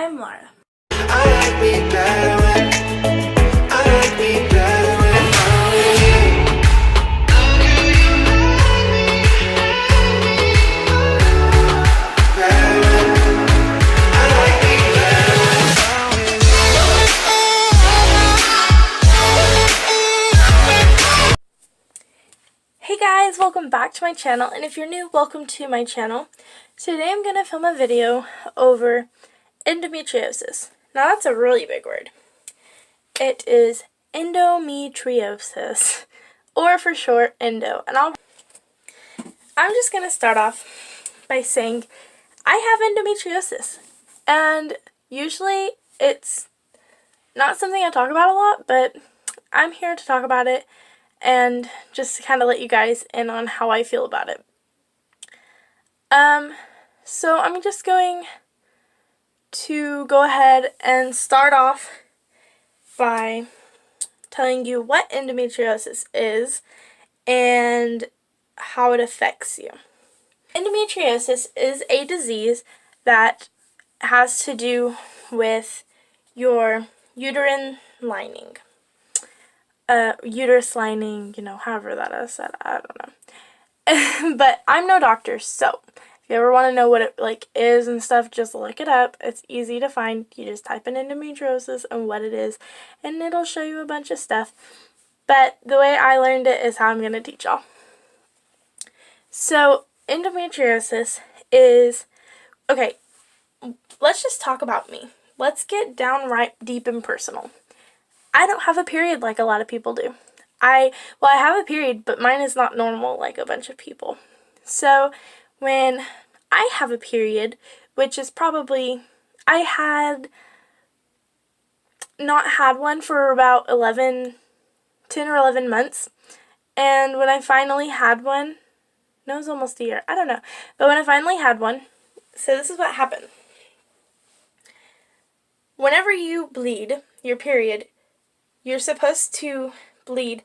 I'm Laura. Hey guys, welcome back to my channel, and if you're new, welcome to my channel. Today I'm going to film a video over endometriosis. Now that's a really big word. It is endometriosis, or for short, endo. And I'm just going to start off by saying I have endometriosis, and usually it's not something I talk about a lot, but I'm here to talk about it and just to kind of let you guys in on how I feel about it. So I'm just going to go ahead and start off by telling you what endometriosis is and how it affects you. Endometriosis is a disease that has to do with your uterine lining. Uterus lining, however that is said, I don't know. But I'm no doctor, so if you ever want to know what it is and stuff, just look it up. It's easy to find. You just type in endometriosis and what it is, and it'll show you a bunch of stuff. But the way I learned it is how I'm going to teach y'all. So endometriosis is, okay, let's just talk about me. Let's get downright deep and personal. I don't have a period like a lot of people do. I have a period, but mine is not normal like a bunch of people. So when I have a period, which is probably, I had not had one for about 10 or 11 months. And when I finally had one, no, it was almost a year, I don't know. But when I finally had one, so this is what happened. Whenever you bleed your period, you're supposed to bleed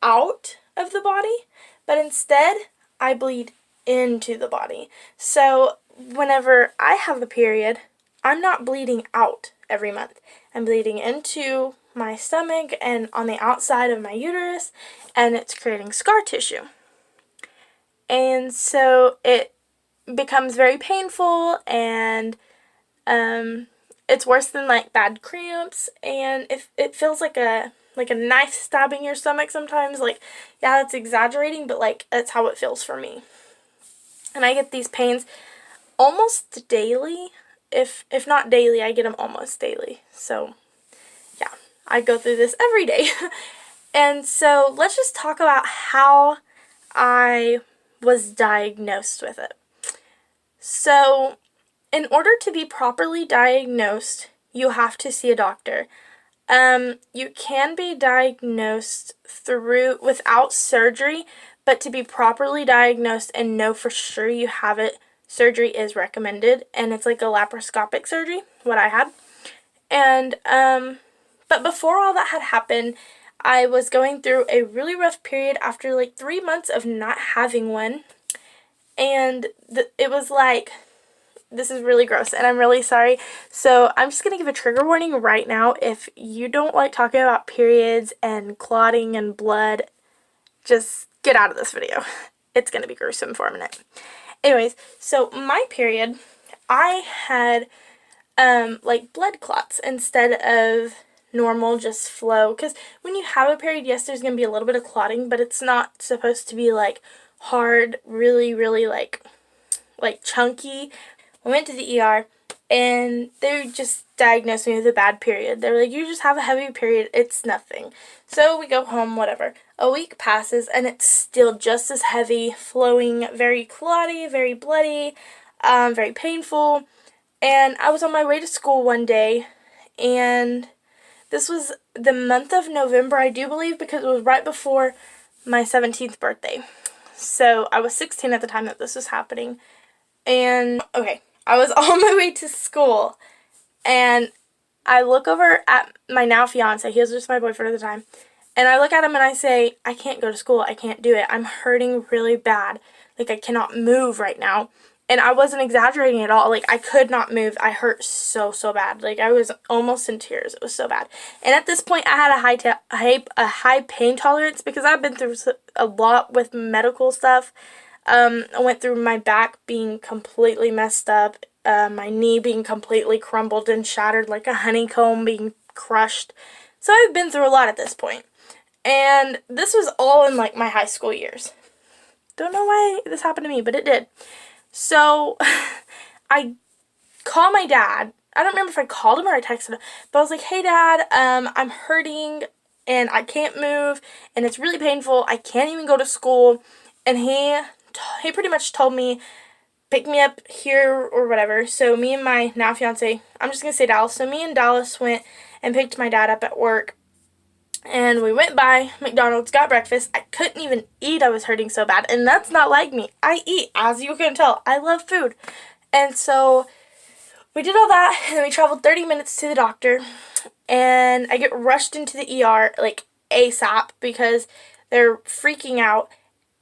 out of the body, but instead I bleed into the body. So whenever I have a period, I'm not bleeding out every month. I'm bleeding into my stomach and on the outside of my uterus, and it's creating scar tissue. And so it becomes very painful, and it's worse than bad cramps, and it feels like a knife stabbing your stomach sometimes. Yeah, that's exaggerating, but that's how it feels for me. And I get these pains almost daily. If not daily, I get them almost daily. So yeah, I go through this every day. And so let's just talk about how I was diagnosed with it. So in order to be properly diagnosed, you have to see a doctor. You can be diagnosed without surgery, but to be properly diagnosed and know for sure you have it, surgery is recommended, and it's like a laparoscopic surgery, what I had. And, but before all that had happened, I was going through a really rough period after 3 months of not having one, and it was this is really gross, and I'm really sorry. So I'm just going to give a trigger warning right now. If you don't like talking about periods and clotting and blood, just get out of this video. It's going to be gruesome for a minute. Anyways, so my period, I had blood clots instead of normal just flow. Because when you have a period, yes, there's going to be a little bit of clotting, but it's not supposed to be hard, really, really chunky. I went to the ER, and they just diagnosed me with a bad period. They were like, you just have a heavy period, it's nothing. So we go home, whatever. A week passes, and it's still just as heavy, flowing, very clotty, very bloody, very painful. And I was on my way to school one day, and this was the month of November, I do believe, because it was right before my 17th birthday. So I was 16 at the time that this was happening. And, okay, I was on my way to school, and I look over at my now fiance. He was just my boyfriend at the time. And I look at him and I say, I can't go to school. I can't do it. I'm hurting really bad. I cannot move right now. And I wasn't exaggerating at all. Like, I could not move. I hurt so, so bad. Like, I was almost in tears. It was so bad. And at this point, I had a high pain tolerance because I've been through a lot with medical stuff. I went through my back being completely messed up, my knee being completely crumbled and shattered like a honeycomb being crushed. So I've been through a lot at this point. And this was all in, like, my high school years. Don't know why this happened to me, but it did. So I call my dad. I don't remember if I called him or I texted him, but I was like, hey Dad, I'm hurting and I can't move and it's really painful. I can't even go to school. And he pretty much told me, pick me up here or whatever. So me and my now fiance, I'm just going to say Dallas. So me and Dallas went and picked my dad up at work. And we went by McDonald's, got breakfast. I couldn't even eat. I was hurting so bad. And that's not like me. I eat, as you can tell. I love food. And so we did all that, and we traveled 30 minutes to the doctor. And I get rushed into the ER, like, ASAP because they're freaking out.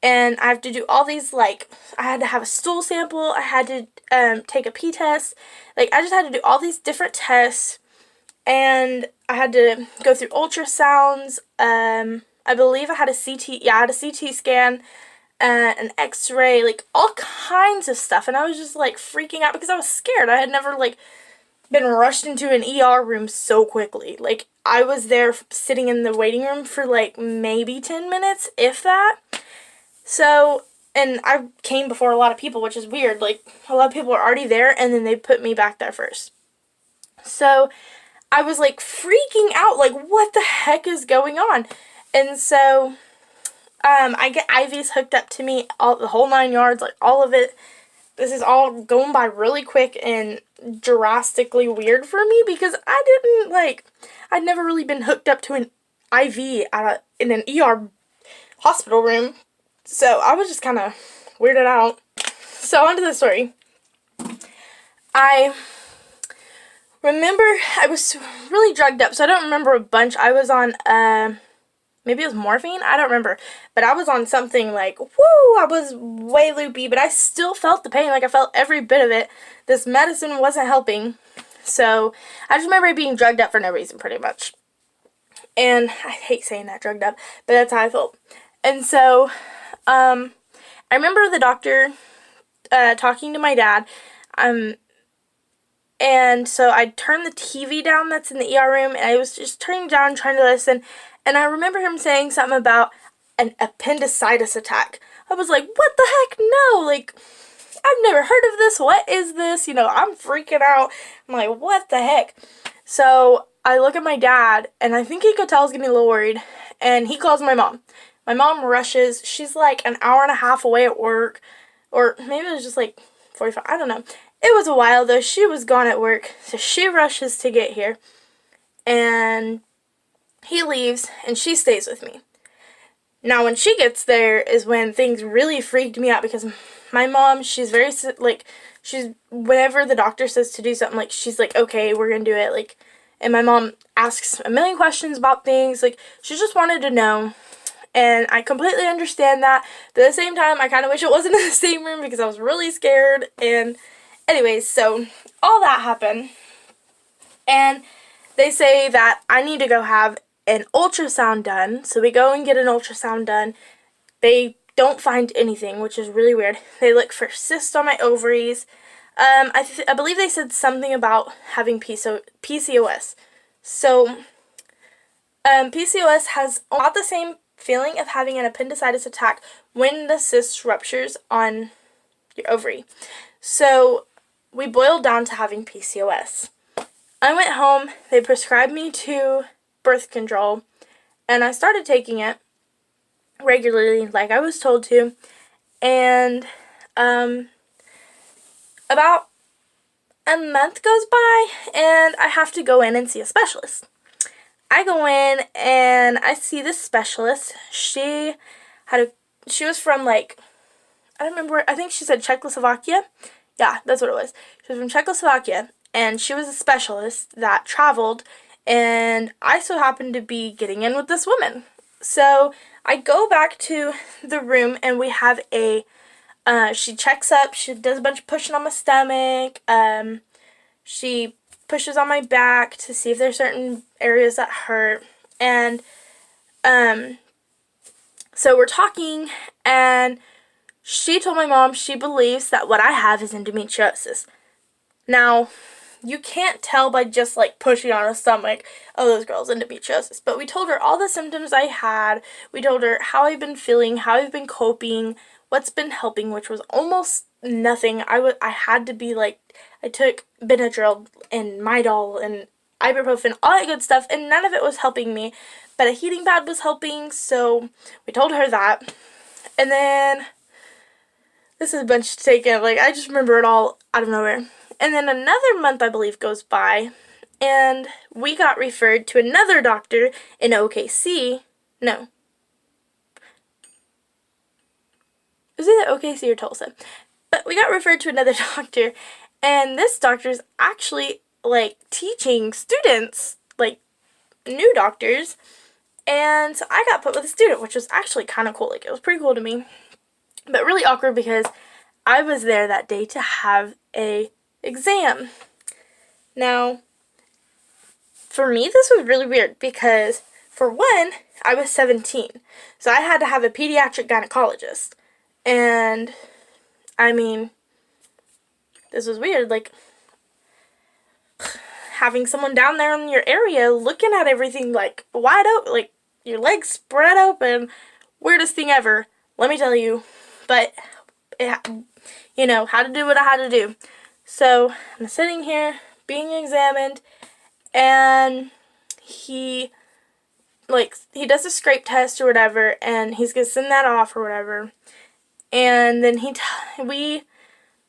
And I have to do all these, like, I had to have a stool sample. I had to take a pee test. Like, I just had to do all these different tests. And I had to go through ultrasounds. I believe I had a CT. Yeah, I had a CT scan, an X-ray, like all kinds of stuff. And I was just like freaking out because I was scared. I had never like been rushed into an ER room so quickly. Like I was there sitting in the waiting room for like maybe 10 minutes, if that. So, and I came before a lot of people, which is weird. Like a lot of people are already there, and then they put me back there first. So I was like freaking out, like what the heck is going on? And so I get IVs hooked up to me, the whole 9 yards, like all of it. This is all going by really quick and drastically weird for me because I'd never really been hooked up to an IV in an ER hospital room. So I was just kind of weirded out. So on to the story. I remember I was really drugged up, so I don't remember a bunch. I was on, maybe it was morphine? I don't remember. But I was on something like, woo, I was way loopy, but I still felt the pain. Like, I felt every bit of it. This medicine wasn't helping. So, I just remember being drugged up for no reason, pretty much. And I hate saying that, drugged up, but that's how I felt. And so, I remember the doctor talking to my dad, and so I turned the TV down that's in the ER room, and I was just turning down, trying to listen, and I remember him saying something about an appendicitis attack. I was like, what the heck? No, like, I've never heard of this. What is this? You know, I'm freaking out. I'm like, what the heck? So I look at my dad, and I think he could tell I was getting a little worried, and he calls my mom. My mom rushes. She's like an hour and a half away at work, or maybe it was just like 45, I don't know. It was a while though. She was gone at work, so she rushes to get here, and he leaves, and she stays with me. Now, when she gets there is when things really freaked me out because my mom, she's very, like, whenever the doctor says to do something, like, she's like, okay, we're gonna do it, like, and my mom asks a million questions about things, like, she just wanted to know, and I completely understand that, but at the same time, I kind of wish it wasn't in the same room because I was really scared, and anyways, so all that happened, and they say that I need to go have an ultrasound done. So we go and get an ultrasound done. They don't find anything, which is really weird. They look for cysts on my ovaries. I believe they said something about having PCOS. So PCOS has about the same feeling of having an appendicitis attack when the cyst ruptures on your ovary. So we boiled down to having PCOS. I went home, they prescribed me to birth control, and I started taking it regularly like I was told to, and about a month goes by, and I have to go in and see a specialist. I go in, and I see this specialist. She was from, like, I don't remember, I think she said Czechoslovakia. Yeah, that's what it was. She was from Czechoslovakia, and she was a specialist that traveled, and I so happened to be getting in with this woman. So I go back to the room, and we have a She checks up. She does a bunch of pushing on my stomach. She pushes on my back to see if there's certain areas that hurt. And so we're talking, and she told my mom she believes that what I have is endometriosis. Now, you can't tell by just like pushing on her stomach, oh, those girls endometriosis. But we told her all the symptoms I had. We told her how I've been feeling, how I've been coping, what's been helping, which was almost nothing. I had to be like, I took Benadryl and Midol and ibuprofen, all that good stuff, and none of it was helping me. But a heating pad was helping, so we told her that. And then, this is a bunch taken, like, I just remember it all out of nowhere. And then another month, I believe, goes by, and we got referred to another doctor in OKC. No. It was either OKC or Tulsa. But we got referred to another doctor, and this doctor is actually, like, teaching students, like, new doctors. And so I got put with a student, which was actually kind of cool. Like, it was pretty cool to me. But really awkward because I was there that day to have a exam. Now, for me, this was really weird because, for one, I was 17. So I had to have a pediatric gynecologist. And, I mean, this was weird. Like, having someone down there in your area looking at everything, like, wide open, like, your legs spread open. Weirdest thing ever, let me tell you. But, you know, had to do what I had to do. So, I'm sitting here, being examined, and he does a scrape test or whatever, and he's going to send that off or whatever. And then we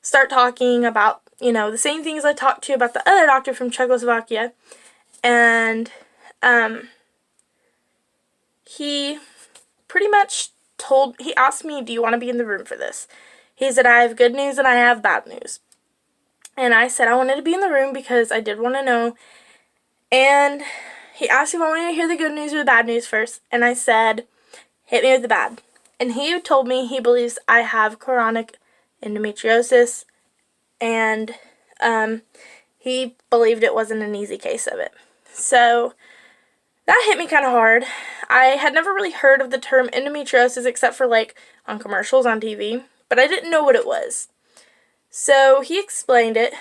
start talking about, you know, the same things I talked to you about the other doctor from Czechoslovakia. And, he pretty much he asked me, do you want to be in the room for this? He said, I have good news and I have bad news. And I said I wanted to be in the room because I did want to know. And he asked if I wanted to hear the good news or the bad news first. And I said, hit me with the bad. And he told me he believes I have chronic endometriosis. And he believed it wasn't an easy case of it. So that hit me kind of hard. I had never really heard of the term endometriosis except for like on commercials on TV. But I didn't know what it was. So he explained it,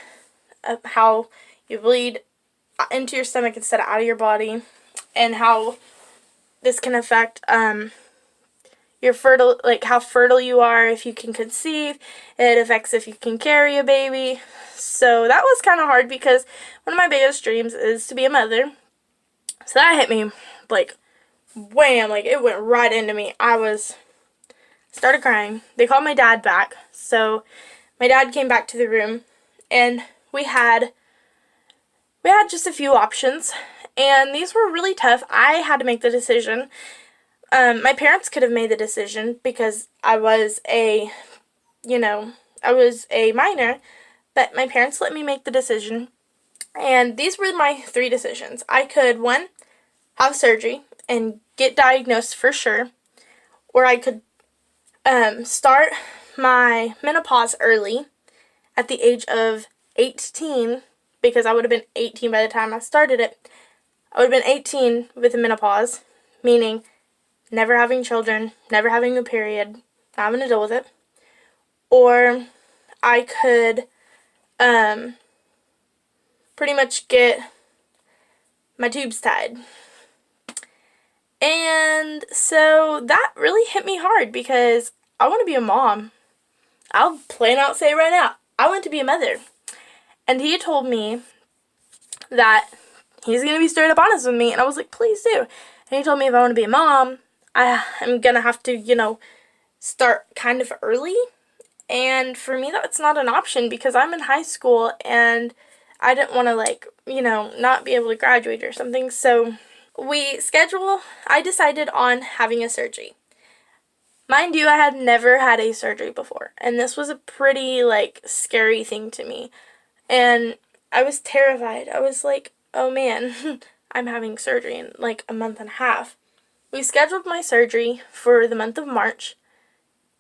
how you bleed into your stomach instead of out of your body, and how this can affect your how fertile you are, if you can conceive. It affects if you can carry a baby. So that was kind of hard because one of my biggest dreams is to be a mother. So that hit me like wham, like it went right into me. Started crying. They called my dad back. So my dad came back to the room, and we had just a few options, and these were really tough. I had to make the decision. My parents could have made the decision because I was a minor, but my parents let me make the decision, and these were my three decisions. I could, one, have surgery and get diagnosed for sure, or I could start my menopause early at the age of 18, because I would have been 18 by the time I started it. I would have been 18 with the menopause, meaning never having children, never having a period, not having to deal with it. Or I could pretty much get my tubes tied. And so that really hit me hard because I want to be a mom. I'll plain out say right now, I want to be a mother. And he told me that he's going to be straight up honest with me. And I was like, please do. And he told me if I want to be a mom, I'm going to have to, start kind of early. And for me, that's not an option because I'm in high school and I didn't want to, not be able to graduate or something. So I decided on having a surgery. Mind you, I had never had a surgery before, and this was a pretty, scary thing to me, and I was terrified. I was like, oh man, I'm having surgery in, a month and a half. We scheduled my surgery for the month of March,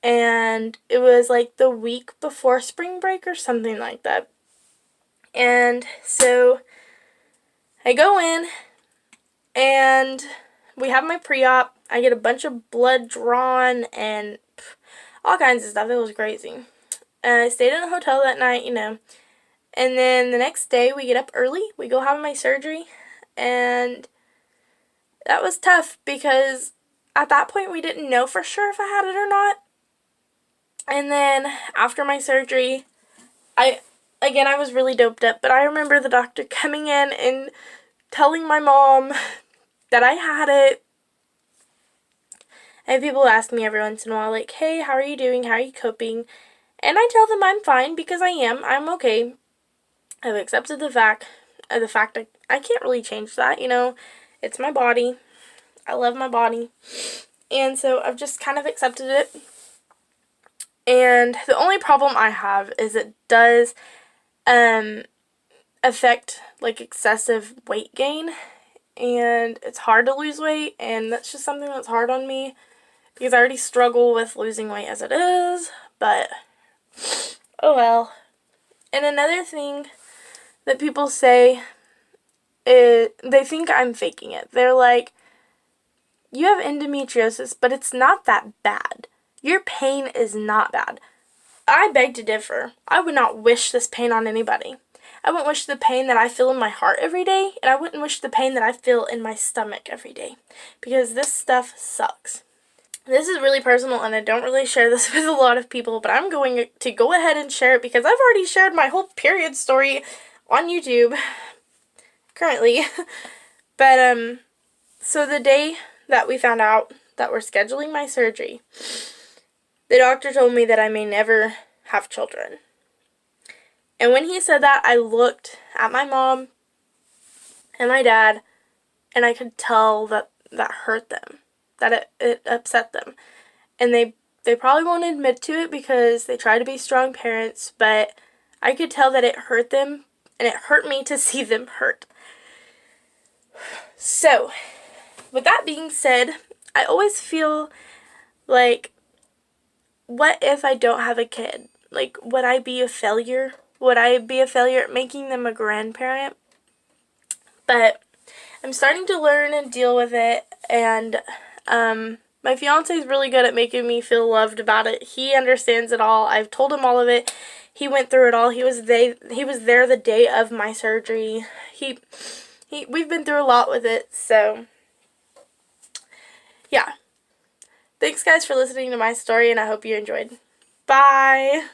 and it was like the week before spring break or something like that. And so I go in, and we have my pre-op. I get a bunch of blood drawn and all kinds of stuff. It was crazy. And I stayed in a hotel that night, And then the next day we get up early. We go have my surgery. And that was tough because at that point we didn't know for sure if I had it or not. And then after my surgery, I was really doped up. But I remember the doctor coming in and telling my mom that I had it. I have people ask me every once in a while, like, hey, how are you doing? How are you coping? And I tell them I'm fine because I am. I'm okay. I've accepted the fact I can't really change that, It's my body. I love my body. And so I've just kind of accepted it. And the only problem I have is it does affect, like, excessive weight gain. And it's hard to lose weight, and that's just something that's hard on me because I already struggle with losing weight as it is, but oh well. And another thing that people say is they think I'm faking it. They're like, you have endometriosis, but it's not that bad. Your pain is not bad. I beg to differ. I would not wish this pain on anybody. I wouldn't wish the pain that I feel in my heart every day, and I wouldn't wish the pain that I feel in my stomach every day, because this stuff sucks. This is really personal, and I don't really share this with a lot of people, but I'm going to go ahead and share it because I've already shared my whole period story on YouTube currently. But, so the day that we found out that we're scheduling my surgery, the doctor told me that I may never have children. And when he said that, I looked at my mom and my dad, and I could tell that hurt them, that it upset them. And they probably won't admit to it because they try to be strong parents, but I could tell that it hurt them, and it hurt me to see them hurt. So, with that being said, I always feel like, what if I don't have a kid? Like, would I be a failure? Would I be a failure at making them a grandparent? But I'm starting to learn and deal with it, and my fiance is really good at making me feel loved about it. He understands it all. I've told him all of it. He went through it all. He was there the day of my surgery. We've been through a lot with it, so yeah. Thanks, guys, for listening to my story, and I hope you enjoyed. Bye!